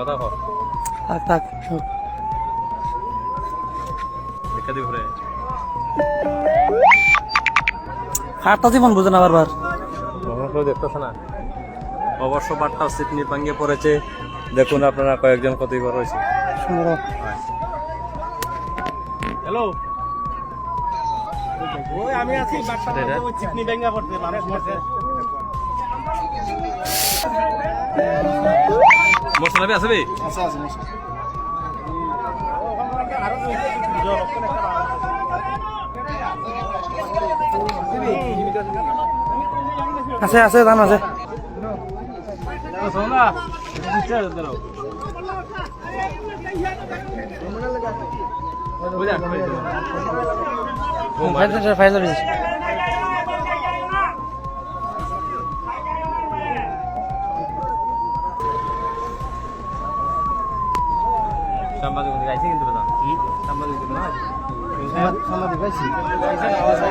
কথা কর থাক দেখা দিব রে হাতটা জীবন বুঝে না বারবার কেউ দেখতেছে না অবশ্য বারটা সিট নিয়ে ভাঙিয়ে পড়েছে দেখুন আপনারা কয়েকজন কতই বড় হয়েছে সুন্দর হ্যালো ওই আমি আছি বাট্টা ওই চিকনি ব্যাঙ্গা পড়তে মানুষ মরছে মশলা আছে বে আছে আছে আছে আছে দাম আছে সোনা দিচ্ছে দাও বুঝা ও ফাইল সাংবাদিক গাইছে কিন্তু দাদা সাংবাদিক না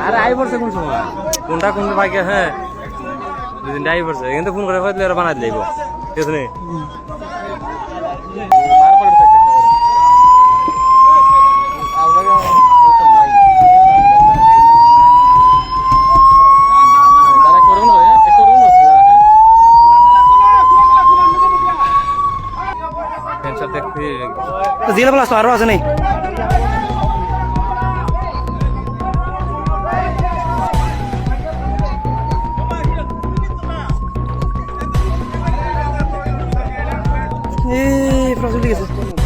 আরে আই বলছে কোন সময় কোনটা কোন ভাগ্য হ্যাঁ দুদিন ডাই পড়ছে কিন্তু ফোন করে কইলে আর বানাই দিইব ঠিক আছে নি তারপরে তো একটা করে আপনাকে তো ভাই তারা করুন করে একটু করুন হ্যাঁ টেনশন দেখতে জিলা প্লাস আরো আছে নাই